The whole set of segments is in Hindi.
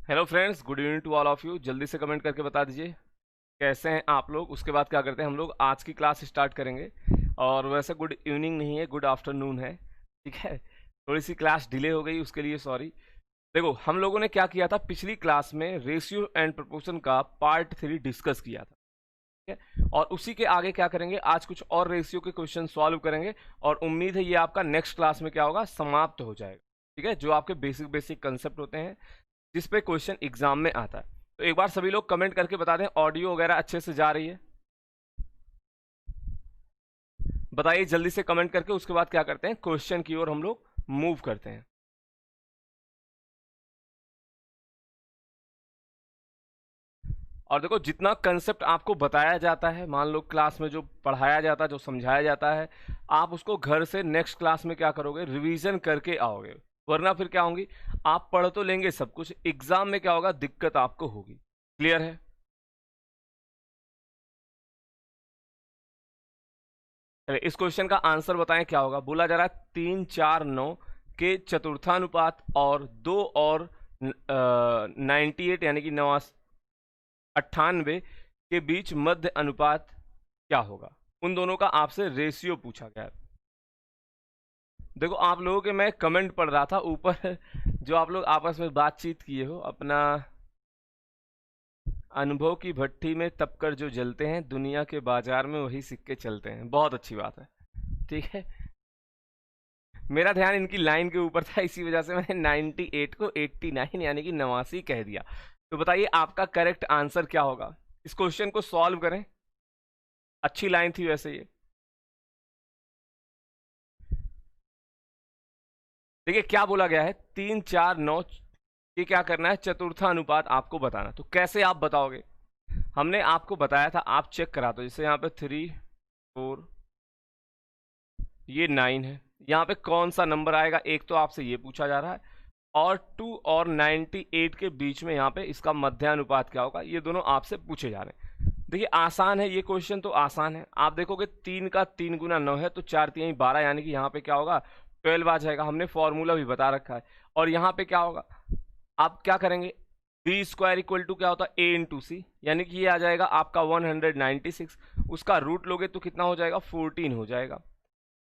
Hello friends, good evening to all of you. जल्दी से कमेंट करके बता दीजिए कैसे हैं आप लोग। उसके बाद क्या करते हैं, हम लोग आज की क्लास स्टार्ट करेंगे। और वैसे गुड इवनिंग नहीं है, गुड आफ्टरनून है, ठीक है। थोड़ी सी क्लास डिले हो गई, उसके लिए सॉरी। देखो, हम लोगों ने क्या किया था पिछली क्लास में, रेशियो एंड प्रोपोर्शन का पार्ट 3 डिस्कस किया था, ठीक है। और उसी के आगे क्या करेंगे, आज कुछ और रेशियो के क्वेश्चन सॉल्व करेंगे। और उम्मीद है ये आपका नेक्स्ट क्लास में क्या होगा, समाप्त हो जाएगा, ठीक है। जो आपके बेसिक बेसिक कंसेप्ट होते हैं जिस पे क्वेश्चन एग्जाम में आता है। तो एक बार सभी लोग कमेंट करके बता दें ऑडियो वगैरह अच्छे से जा रही है। बताइए जल्दी से कमेंट करके, उसके बाद क्या करते हैं, क्वेश्चन की ओर हम लोग मूव करते हैं। और देखो, जितना कंसेप्ट आपको बताया जाता है, मान लो क्लास में जो पढ़ाया जाता है, जो समझाया जाता है, आप उसको घर से नेक्स्ट क्लास में क्या करोगे, रिवीजन करके आओगे। वरना फिर क्या होंगी, आप पढ़ तो लेंगे सब कुछ, एग्जाम में क्या होगा, दिक्कत आपको होगी। क्लियर है। चलिए, इस क्वेश्चन का आंसर बताएं क्या होगा। बोला जा रहा है 3, 4, 9 के चतुर्थानुपात और 2 और 98 यानी कि 98 के बीच मध्य अनुपात क्या होगा। उन दोनों का आपसे रेशियो पूछा गया है। देखो, आप लोगों के मैं कमेंट पढ़ रहा था ऊपर जो आप लोग आपस में बातचीत किए हो, अपना अनुभव की भट्टी में तपकर जो जलते हैं, दुनिया के बाजार में वही सिक्के चलते हैं। बहुत अच्छी बात है, ठीक है। मेरा ध्यान इनकी लाइन के ऊपर था, इसी वजह से मैंने 98 को 89 यानी कि 89 कह दिया। तो बताइए आपका करेक्ट आंसर क्या होगा। इस क्वेश्चन को सॉल्व करें। अच्छी लाइन थी वैसे ये। देखिए क्या बोला गया है, 3, 4, 9 ये क्या करना है, चतुर्था अनुपात आपको बताना। तो कैसे आप बताओगे, हमने आपको बताया था, आप चेक करा दो। जैसे यहाँ पे 3, 4, ये 9 है, यहाँ पे कौन सा नंबर आएगा, एक तो आपसे ये पूछा जा रहा है। और 2 और 98 के बीच में यहाँ पे इसका मध्यानुपात क्या होगा, ये दोनों आपसे पूछे जा रहे हैं। देखिए आसान है ये क्वेश्चन, तो आसान है। आप देखोगे 3 का 3 गुना 9 है, तो 4 3 12 यानी कि यहाँ पे क्या होगा, 12 आ जाएगा। हमने फॉर्मूला भी बता रखा है। और यहाँ पे क्या होगा, आप क्या करेंगे, बी स्क्वायर इक्वल टू क्या होता है, ए इंटू सी, यानी कि ये आ जाएगा आपका 196। उसका रूट लोगे तो कितना हो जाएगा, 14 हो जाएगा।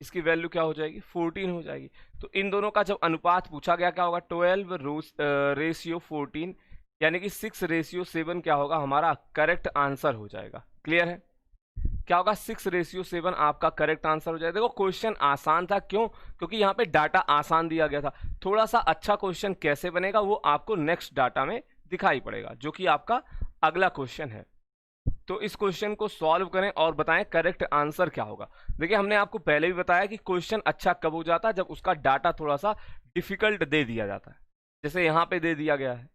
इसकी वैल्यू क्या हो जाएगी, 14 हो जाएगी। तो इन दोनों का जब अनुपात पूछा गया, क्या होगा, 12:14, यानी कि 6:7 क्या होगा, हमारा करेक्ट आंसर हो जाएगा। क्लियर है। क्या होगा, 6:7 आपका करेक्ट आंसर हो जाएगा। देखो क्वेश्चन आसान था, क्यों, क्योंकि यहाँ पे डाटा आसान दिया गया था। थोड़ा सा अच्छा क्वेश्चन कैसे बनेगा वो आपको नेक्स्ट डाटा में दिखाई पड़ेगा, जो कि आपका अगला क्वेश्चन है। तो इस क्वेश्चन को सॉल्व करें और बताएं करेक्ट आंसर क्या होगा। देखिए हमने आपको पहले भी बताया कि क्वेश्चन अच्छा कब हो जाता है, जब उसका डाटा थोड़ा सा डिफिकल्ट दे दिया जाता है, जैसे यहाँ पे दे दिया गया है।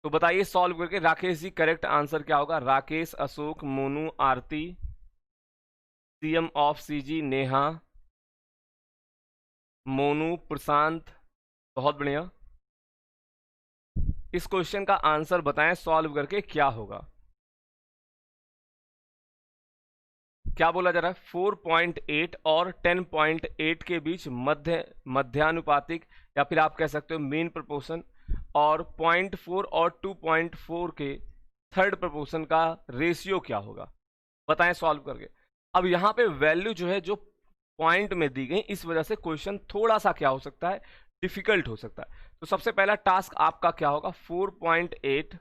तो बताइए सॉल्व करके, राकेश जी करेक्ट आंसर क्या होगा। Rakesh, Ashok, Monu, Aarti, CM of CG, Neha, Monu, Prashant, बहुत बढ़िया। इस क्वेश्चन का आंसर बताएं सॉल्व करके क्या होगा। क्या बोला जा रहा है, 4.8 और 10.8 के बीच मध्यानुपातिक, या फिर आप कह सकते हो मीन प्रोपोर्शन, और 0.4 और 2.4 के थर्ड प्रोपोर्शन का रेशियो क्या होगा, बताएं सॉल्व करके। अब यहाँ पे वैल्यू जो है, जो पॉइंट में दी गई, इस वजह से क्वेश्चन थोड़ा सा क्या हो सकता है, डिफिकल्ट हो सकता है। तो सबसे पहला टास्क आपका क्या होगा, 4.8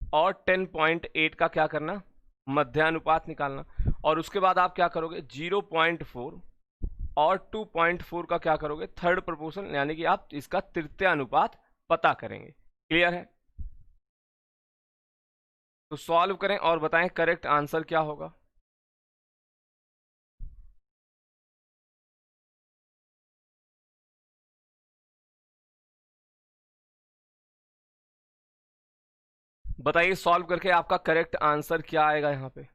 और 10.8 का क्या करना, मध्यानुपात निकालना। और उसके बाद आप क्या करोगे, 0.4 और 2.4 का क्या करोगे, थर्ड प्रोपोर्शन, यानी कि आप इसका तृतीय अनुपात पता करेंगे। क्लियर है। तो सॉल्व करें और बताएं करेक्ट आंसर क्या होगा। बताइए सॉल्व करके आपका करेक्ट आंसर क्या आएगा यहाँ पे।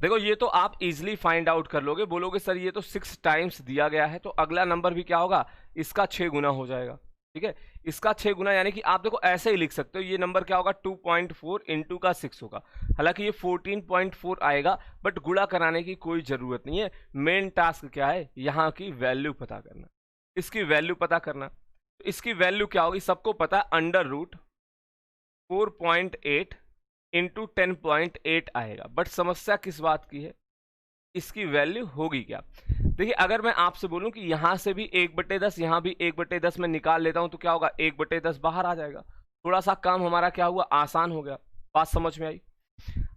देखो ये तो आप इजीली फाइंड आउट कर लोगे, बोलोगे सर ये तो 6 टाइम्स दिया गया है, तो अगला नंबर भी क्या होगा, इसका 6 गुना हो जाएगा। ठीक है, इसका 6 गुना, यानी कि आप देखो ऐसे ही लिख सकते हो, ये नंबर क्या होगा 2.4 इंटू का 6 होगा। हालांकि ये 14.4 आएगा, बट गुणा कराने की कोई जरूरत नहीं है। मेन टास्क क्या है, यहाँ की वैल्यू पता करना, इसकी वैल्यू पता करना। तो इसकी वैल्यू क्या होगी, सबको पता है, अंडर रूट 4.8 इंटू 10.8 आएगा। बट समस्या किस बात की है, इसकी वैल्यू होगी क्या। देखिए, अगर मैं आपसे बोलूं कि यहां से भी 1/10, यहां भी 1/10 में निकाल लेता हूं, तो क्या होगा, 1/10 बाहर आ जाएगा। थोड़ा सा काम हमारा क्या हुआ, आसान हो गया। बात समझ में आई।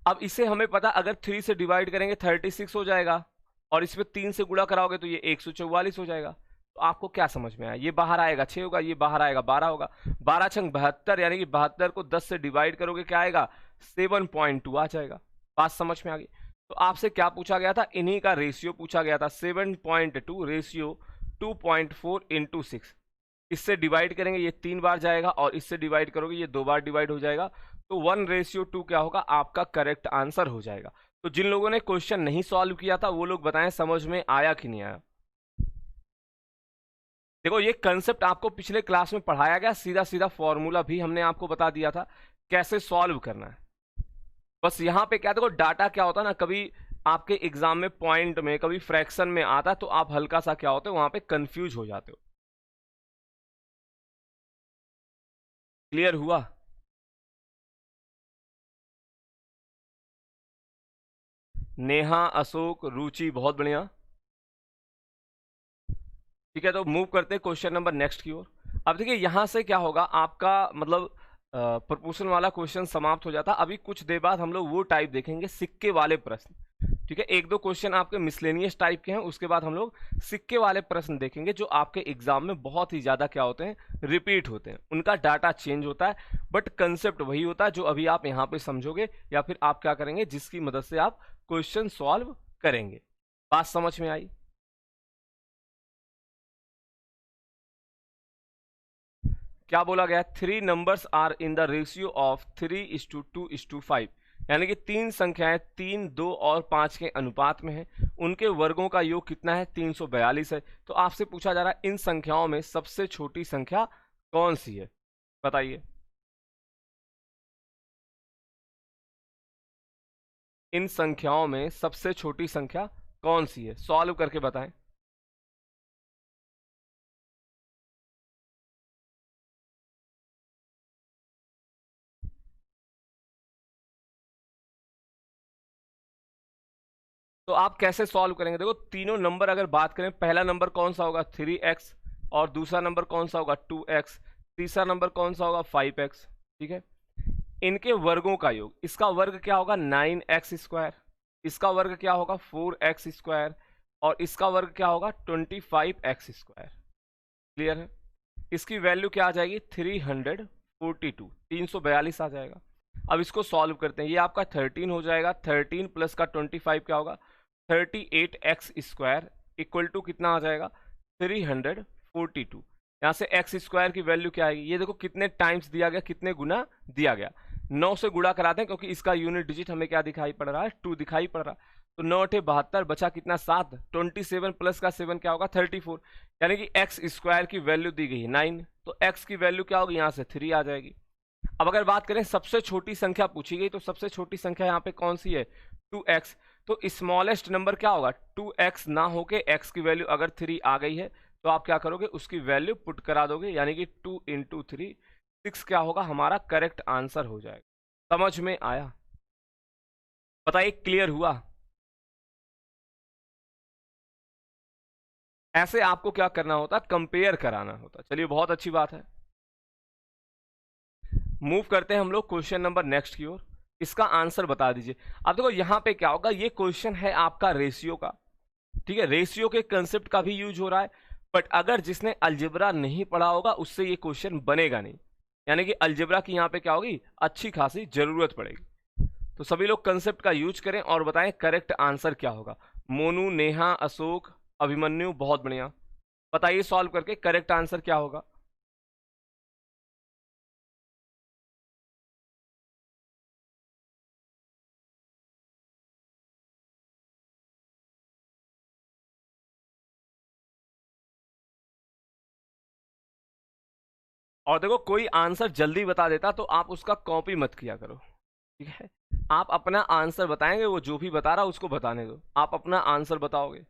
अब इसे हमें पता, अगर 3 से डिवाइड करेंगे 36 हो जाएगा, और इसमें 3 से गुणा कराओगे तो ये 144 हो जाएगा। तो आपको क्या समझ में आया, ये बाहर आएगा 6 होगा, ये बाहर आएगा 12 होगा। 12 छंग 72, यानी कि 72 को 10 से डिवाइड करोगे क्या आएगा, 7.2 आ जाएगा। बात समझ में आ गई। तो आपसे क्या पूछा गया था, इन्हीं का रेशियो पूछा गया था, 7.2 रेशियो 2.4 इंटू 6। इससे डिवाइड करेंगे ये 3 बार जाएगा, और इससे डिवाइड करोगे ये 2 बार डिवाइड हो जाएगा। तो 1:2 क्या होगा, आपका करेक्ट आंसर हो जाएगा। तो जिन लोगों ने क्वेश्चन नहीं सॉल्व किया था वो लोग बताएं समझ में आया कि नहीं आया। देखो, ये कंसेप्ट आपको पिछले क्लास में पढ़ाया गया, सीधा सीधा फॉर्मूला भी हमने आपको बता दिया था कैसे सॉल्व करना है। बस यहाँ पे क्या, देखो डाटा क्या होता है ना, कभी आपके एग्जाम में पॉइंट में, कभी फ्रैक्शन में आता है, तो आप हल्का सा क्या होते हो वहां पे कंफ्यूज हो जाते हो। क्लियर हुआ। नेहा, अशोक, रुचि, बहुत बढ़िया। ठीक है, तो मूव करते हैं क्वेश्चन नंबर नेक्स्ट की ओर। अब देखिए, यहां से क्या होगा, आपका मतलब प्रपोर्शन वाला क्वेश्चन समाप्त हो जाता। अभी कुछ देर बाद हम लोग वो टाइप देखेंगे, सिक्के वाले प्रश्न। ठीक है, एक दो क्वेश्चन आपके मिसलेनियस टाइप के हैं, उसके बाद हम लोग सिक्के वाले प्रश्न देखेंगे, जो आपके एग्जाम में बहुत ही ज्यादा क्या होते हैं, रिपीट होते हैं। उनका डाटा चेंज होता है, बट कंसेप्ट वही होता है जो अभी आप यहाँ पे समझोगे, या फिर आप क्या करेंगे, जिसकी मदद से आप क्वेश्चन सॉल्व करेंगे। बात समझ में आई। क्या बोला गया, 3 numbers are in the ratio of 3:2:5, यानी कि 3 संख्याएं 3, 2 और 5 के अनुपात में है। उनके वर्गों का योग कितना है, 342 है। तो आपसे पूछा जा रहा है इन संख्याओं में सबसे छोटी संख्या कौन सी है, बताइए। इन संख्याओं में सबसे छोटी संख्या कौन सी है, सॉल्व करके बताएं। तो आप कैसे सॉल्व करेंगे, देखो तीनों नंबर अगर बात करें, पहला नंबर कौन सा होगा, 3x, और दूसरा नंबर कौन सा होगा, 2x, तीसरा नंबर कौन सा होगा, 5x। ठीक है, इनके वर्गों का योग, इसका वर्ग क्या होगा, 9x², इसका वर्ग क्या होगा, 4x², और इसका वर्ग क्या होगा, 25x²। क्लियर है। इसकी वैल्यू क्या आ जाएगी, 342 आ जाएगा। अब इसको सॉल्व करते हैं, ये आपका 13 हो जाएगा, 13 प्लस का 25 क्या होगा, 38x² इक्वल टू कितना आ जाएगा, 342। यहाँ से x² की वैल्यू क्या आएगी, ये देखो कितने टाइम्स दिया गया, कितने गुना दिया गया। 9 से गुणा कराते हैं, क्योंकि इसका यूनिट डिजिट हमें क्या दिखाई पड़ रहा है, 2 दिखाई पड़ रहा है। तो 9×8 = 72, बचा कितना, 7। 27 प्लस का 7 क्या होगा, 34। यानी कि x² की वैल्यू दी गई है 9, तो x की वैल्यू क्या होगी, यहाँ से 3 आ जाएगी। अब अगर बात करें सबसे छोटी संख्या पूछी गई, तो सबसे छोटी संख्या यहाँ पे कौन सी है, 2x। तो स्मॉलेस्ट नंबर क्या होगा, 2x ना होके x की वैल्यू अगर 3 आ गई है, तो आप क्या करोगे, उसकी वैल्यू पुट करा दोगे, यानी कि 2 इंटू 3 6 क्या होगा, हमारा करेक्ट आंसर हो जाएगा। समझ में आया, बताइए क्लियर हुआ। ऐसे आपको क्या करना होता, कंपेयर कराना होता। चलिए, बहुत अच्छी बात है। मूव करते हैं हम लोग क्वेश्चन नंबर नेक्स्ट की ओर। इसका आंसर बता दीजिए। अब देखो यहाँ पे क्या होगा, ये क्वेश्चन है आपका रेशियो का। ठीक है, रेशियो के कंसेप्ट का भी यूज हो रहा है, बट अगर जिसने अलजेब्रा नहीं पढ़ा होगा उससे ये क्वेश्चन बनेगा नहीं। यानी कि अलजेब्रा की यहाँ पे क्या होगी, अच्छी खासी जरूरत पड़ेगी। तो सभी लोग कंसेप्ट का यूज करें और बताएं करेक्ट आंसर क्या होगा। मोनू, नेहा, अशोक, अभिमन्यु, बहुत बढ़िया। बताइए सॉल्व करके करेक्ट आंसर क्या होगा। और देखो कोई आंसर जल्दी बता देता तो आप उसका कॉपी मत किया करो, ठीक है। आप अपना आंसर बताएंगे, वो जो भी बता रहा उसको बताने दो, आप अपना आंसर बताओगे।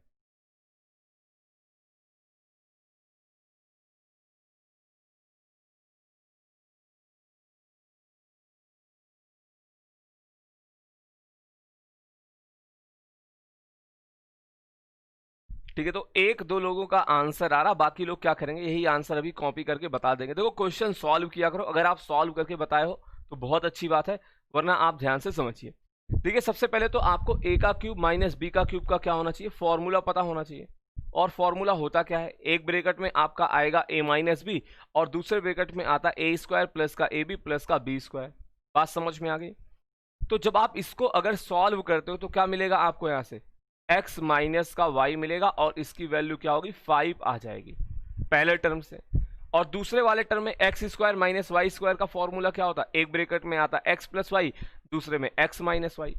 ठीक है, तो एक दो लोगों का आंसर आ रहा, बाकी लोग क्या करेंगे, यही आंसर अभी कॉपी करके बता देंगे। देखो क्वेश्चन सॉल्व किया करो, अगर आप सॉल्व करके बताए हो तो बहुत अच्छी बात है, वरना आप ध्यान से समझिए। ठीक है, सबसे पहले तो आपको a का क्यूब माइनस बी का क्यूब का क्या होना चाहिए, फॉर्मूला पता होना चाहिए। और फॉर्मूला होता क्या है, एक ब्रैकेट में आपका आएगा a माइनस बी, और दूसरे ब्रैकेट में आता है a स्क्वायर प्लस का ab प्लस का b स्क्वायर। बात समझ में आ गई। तो जब आप इसको अगर सॉल्व करते हो तो क्या मिलेगा आपको, यहां से x माइनस का y मिलेगा, और इसकी वैल्यू क्या होगी, 5 आ जाएगी पहले टर्म से। और दूसरे वाले टर्म में X square minus Y square का फॉर्मूला क्या होता है, एक ब्रैकेट में आता है एक्स प्लस वाई, दूसरे में एक्स माइनस वाई।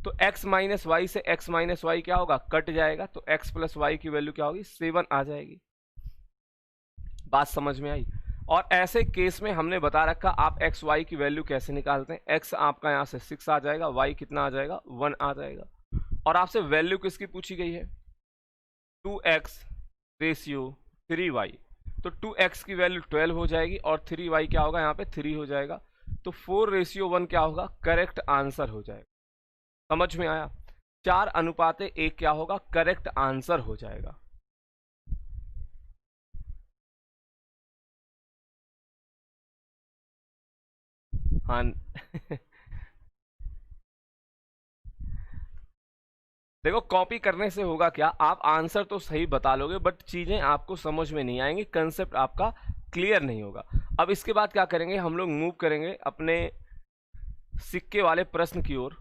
तो x माइनस वाई से x माइनस वाई क्या होगा, कट जाएगा, तो x प्लस वाई की वैल्यू क्या होगी, 7 आ जाएगी। बात समझ में आई। और ऐसे केस में हमने बता रखा आप एक्स वाई की वैल्यू कैसे निकालते हैं। x आपका यहाँ से 6 आ जाएगा, y कितना आ जाएगा, 1 आ जाएगा। और आपसे वैल्यू किसकी पूछी गई है, 2x रेशियो 3y। तो 2x की वैल्यू 12 हो जाएगी, और 3y क्या होगा, यहाँ पे 3 हो जाएगा। तो 4:1 क्या होगा, करेक्ट आंसर हो जाएगा। समझ में आया, 4:1 क्या होगा, करेक्ट आंसर हो जाएगा। हाँ देखो कॉपी करने से होगा क्या, आप आंसर तो सही बता लोगे बट चीजें आपको समझ में नहीं आएंगी, कंसेप्ट आपका क्लियर नहीं होगा। अब इसके बाद क्या करेंगे, हम लोग मूव करेंगे अपने सिक्के वाले प्रश्न की ओर।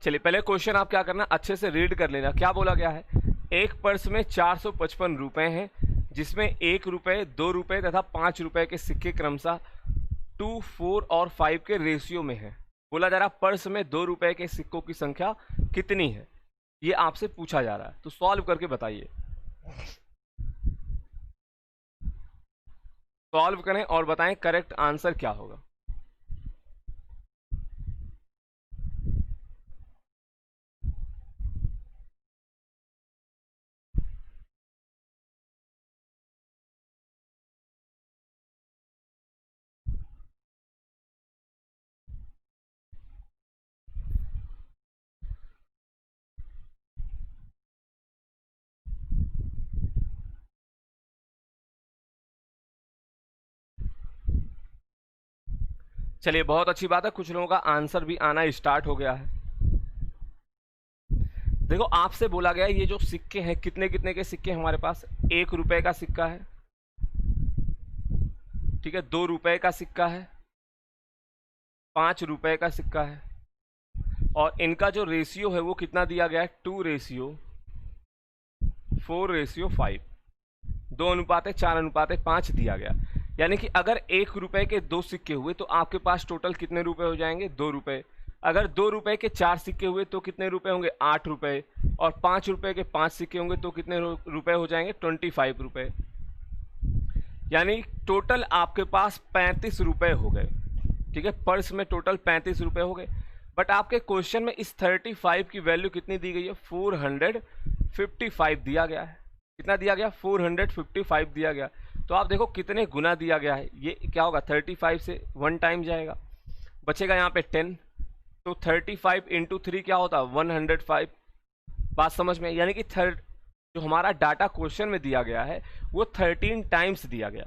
चलिए पहले क्वेश्चन आप क्या करना, अच्छे से रीड कर लेना। क्या बोला गया है, एक पर्स में 455 रुपए हैं, जिसमें 1 रुपए, 2 रुपए तथा 5 रुपए के सिक्के क्रमशः 2, 4 और 5 के रेशियो में है। बोला जा रहा पर्स में 2 रुपए के सिक्कों की संख्या कितनी है, ये आपसे पूछा जा रहा है। तो सॉल्व करके बताइए, सॉल्व करें और बताएं करेक्ट आंसर क्या होगा। चलिए बहुत अच्छी बात है, कुछ लोगों का आंसर भी आना स्टार्ट हो गया है। देखो आपसे बोला गया है ये जो सिक्के हैं, कितने कितने के सिक्के हमारे पास, 1 रुपए का सिक्का है, ठीक है, 2 रुपए का सिक्का है, 5 रुपए का सिक्का है, और इनका जो रेशियो है वो कितना दिया गया है, 2:4:5, 2:4:5 दिया गया। यानी कि अगर 1 रुपए के 2 सिक्के हुए तो आपके पास टोटल कितने रुपए हो जाएंगे, 2 रुपए। अगर 2 रुपए के 4 सिक्के हुए तो कितने रुपए होंगे, 8 रुपए। और 5 रुपए के 5 सिक्के होंगे तो कितने रुपए हो जाएंगे, 25 रुपए। यानी टोटल आपके पास 35 रुपए हो गए, ठीक है, पर्स में टोटल 35 रुपए हो गए। बट आपके क्वेश्चन में इस 35 की वैल्यू कितनी दी गई है, 455 दिया गया है। कितना दिया गया, 455 दिया गया। तो आप देखो कितने गुना दिया गया है, ये क्या होगा, 35 से 1 टाइम जाएगा, बचेगा यहाँ पे 10। तो 35 इंटू 3 क्या होता है, 105। बात समझ में, यानी कि जो हमारा डाटा क्वेश्चन में दिया गया है वो 13 टाइम्स दिया गया।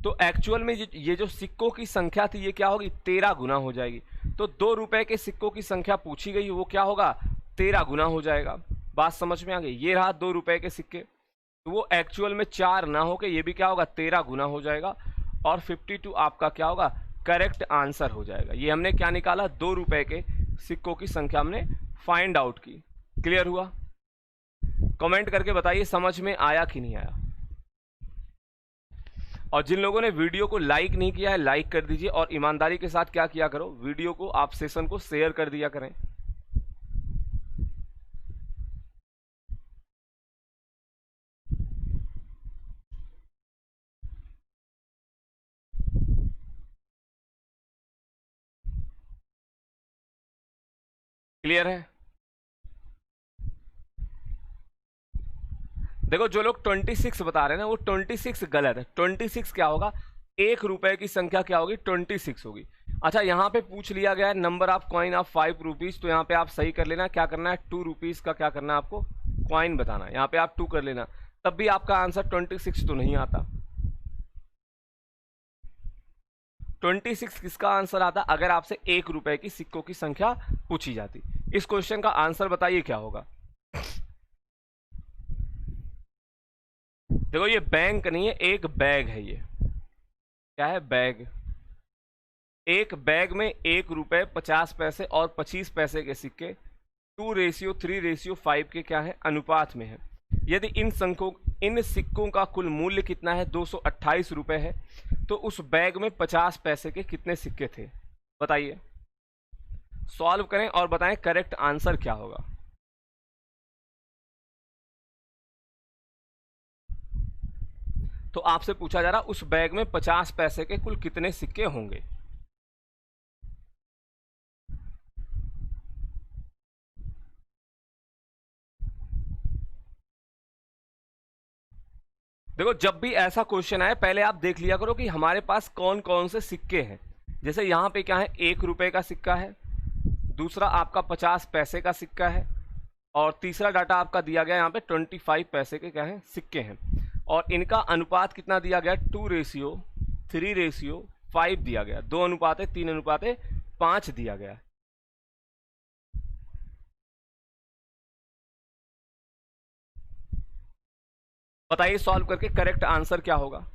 तो एक्चुअल में ये जो सिक्कों की संख्या थी ये क्या होगी, 13 गुना हो जाएगी। तो 2 रुपए के सिक्कों की संख्या पूछी गई, वो क्या होगा, 13 गुना हो जाएगा। बात समझ में आ गई, ये रहा 2 रुपए के सिक्के, तो वो एक्चुअल में 4 ना होके ये भी क्या होगा, 13 गुना हो जाएगा। और 52 आपका क्या होगा, करेक्ट आंसर हो जाएगा। ये हमने क्या निकाला, 2 रुपए के सिक्कों की संख्या हमने फाइंड आउट की। क्लियर हुआ, कमेंट करके बताइए समझ में आया कि नहीं आया। और जिन लोगों ने वीडियो को लाइक नहीं किया है लाइक कर दीजिए, और ईमानदारी के साथ क्या किया करो, वीडियो को आप सेशन को शेयर कर दिया करें। क्लियर है? देखो जो लोग 26 बता रहे हैं ना, वो 26 गलत है। 26 क्या होगा, 1 रुपए की संख्या क्या होगी, 26 होगी। अच्छा, यहाँ पे पूछ लिया गया है number of coin of 5 rupees, तो यहाँ पे आप सही कर लेना। क्या करना है, 2 रुपीज का क्या करना है आपको, कॉइन बताना है। यहाँ पे आप 2 कर लेना, तब भी आपका आंसर 26 तो नहीं आता। 26 किसका आंसर आता अगर आपसे 1 रुपए की सिक्कों की संख्या पूछी जाती। इस क्वेश्चन का आंसर बताइए क्या होगा। देखो ये बैंक नहीं है, एक बैग है। ये क्या है, बैग। एक बैग में 1 रुपए 50 पैसे और 25 पैसे के सिक्के 2:3:5 के क्या है, अनुपात में है। यदि इन सिक्कों का कुल मूल्य कितना है, 228 रुपए है, तो उस बैग में 50 पैसे के कितने सिक्के थे, बताइए। सॉल्व करें और बताएं करेक्ट आंसर क्या होगा। तो आपसे पूछा जा रहा उस बैग में 50 पैसे के कुल कितने सिक्के होंगे। देखो जब भी ऐसा क्वेश्चन आए पहले आप देख लिया करो कि हमारे पास कौन कौन से सिक्के हैं। जैसे यहाँ पे क्या है, 1 रुपए का सिक्का है, दूसरा आपका 50 पैसे का सिक्का है, और तीसरा डाटा आपका दिया गया यहाँ पे 25 पैसे के क्या है, सिक्के हैं। और इनका अनुपात कितना दिया गया, 2:3:5 दिया गया, 2:3:5 दिया गया। बताइए सॉल्व करके करेक्ट आंसर क्या होगा।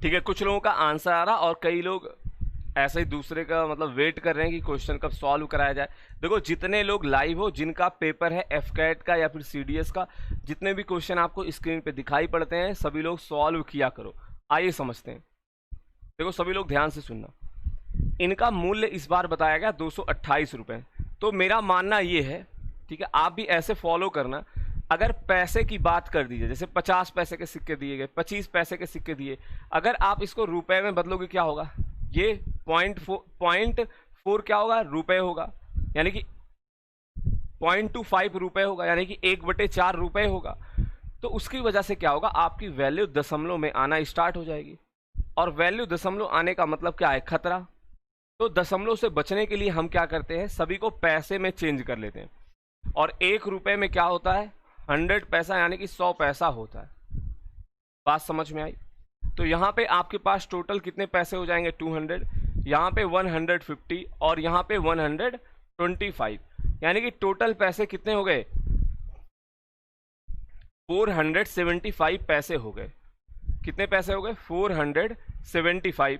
ठीक है, कुछ लोगों का आंसर आ रहा और कई लोग ऐसे ही दूसरे का मतलब वेट कर रहे हैं कि क्वेश्चन कब सॉल्व कराया जाए। देखो जितने लोग लाइव हो, जिनका पेपर है एफकैट का या फिर सीडीएस का, जितने भी क्वेश्चन आपको स्क्रीन पे दिखाई पड़ते हैं सभी लोग सॉल्व किया करो। आइए समझते हैं। देखो सभी लोग ध्यान से सुनना। इनका मूल्य इस बार बताया गया 228 रुपये। तो मेरा मानना ये है, ठीक है, आप भी ऐसे फॉलो करना। अगर पैसे की बात कर दीजिए, जैसे 50 पैसे के सिक्के दिए गए, 25 पैसे के सिक्के दिए, अगर आप इसको रुपए में बदलोगे क्या होगा, ये .4 क्या होगा, रुपए होगा, यानी कि 0.25 रुपए होगा, यानी कि 1/4 रुपए होगा। तो उसकी वजह से क्या होगा, आपकी वैल्यू दशमलव में आना स्टार्ट हो जाएगी। और वैल्यू दशमलव आने का मतलब क्या है, खतरा। तो दशमलव से बचने के लिए हम क्या करते हैं, सभी को पैसे में चेंज कर लेते हैं। और 1 रुपए में क्या होता है, 100 पैसा, यानी कि 100 पैसा होता है। बात समझ में आई। तो यहाँ पे आपके पास टोटल कितने पैसे हो जाएंगे, 200, यहाँ पे 150 और यहाँ पे 125, यानी कि टोटल पैसे कितने हो गए, 475 पैसे हो गए। कितने पैसे हो गए, 475,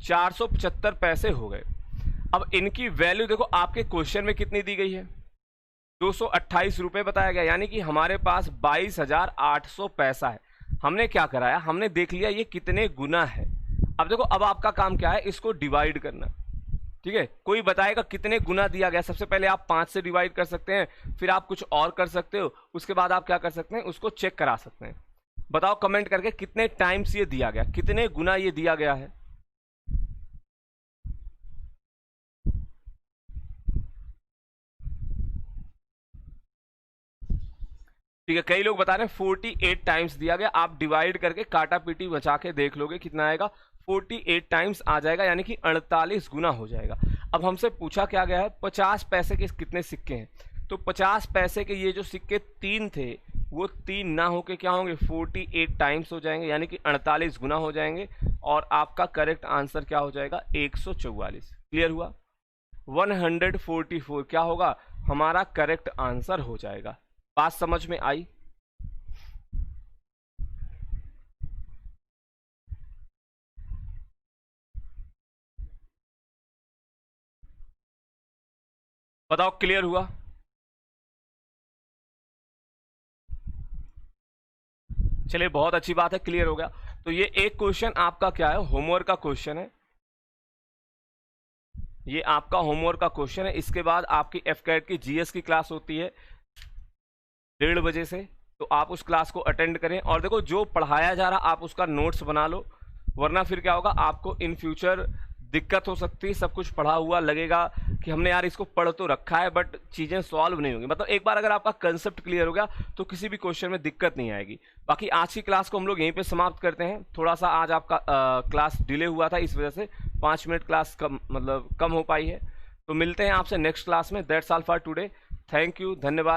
475 पैसे हो गए। अब इनकी वैल्यू देखो आपके क्वेश्चन में कितनी दी गई है, 228 रुपए बताया गया, यानी कि हमारे पास 22,800 पैसा है। हमने क्या कराया, हमने देख लिया ये कितने गुना है। अब देखो अब आपका काम क्या है, इसको डिवाइड करना। ठीक है, कोई बताएगा कितने गुना दिया गया, सबसे पहले आप 5 से डिवाइड कर सकते हैं, फिर आप कुछ और कर सकते हो, उसके बाद आप क्या कर सकते हैं, उसको चेक करा सकते हैं। बताओ कमेंट करके कितने टाइम्स ये दिया गया, कितने गुना ये दिया गया है। ठीक है, कई लोग बता रहे हैं 48 टाइम्स दिया गया। आप डिवाइड करके काटा पीटी बचा के देख लोगे कितना आएगा, 48 टाइम्स आ जाएगा, यानी कि 48 गुना हो जाएगा। अब हमसे पूछा क्या गया है, 50 पैसे के कितने सिक्के हैं। तो 50 पैसे के ये जो सिक्के 3 थे, वो 3 ना होके क्या होंगे, 48 टाइम्स हो जाएंगे, यानी कि 48 गुना हो जाएंगे। और आपका करेक्ट आंसर क्या हो जाएगा, 144। क्लियर हुआ, 144 क्या होगा, हमारा करेक्ट आंसर हो जाएगा। बात समझ में आई। बताओ क्लियर हुआ? चलिए बहुत अच्छी बात है, क्लियर हो गया। तो ये एक क्वेश्चन आपका क्या है, होमवर्क का क्वेश्चन है। ये आपका होमवर्क का क्वेश्चन है। इसके बाद आपकी एफकैट की जीएस की क्लास होती है 1:30 बजे से, तो आप उस क्लास को अटेंड करें। और देखो जो पढ़ाया जा रहा आप उसका नोट्स बना लो, वरना फिर क्या होगा, आपको इन फ्यूचर दिक्कत हो सकती है। सब कुछ पढ़ा हुआ लगेगा कि हमने यार इसको पढ़ तो रखा है, बट चीज़ें सॉल्व नहीं होंगी। मतलब एक बार अगर आपका कंसेप्ट क्लियर हो गया तो किसी भी क्वेश्चन में दिक्कत नहीं आएगी। बाकी आज की क्लास को हम लोग यहीं पे समाप्त करते हैं। थोड़ा सा आज आपका क्लास डिले हुआ था, इस वजह से 5 मिनट क्लास कम मतलब कम हो पाई है। तो मिलते हैं आपसे नेक्स्ट क्लास में। That's all for today. Thank you, धन्यवाद।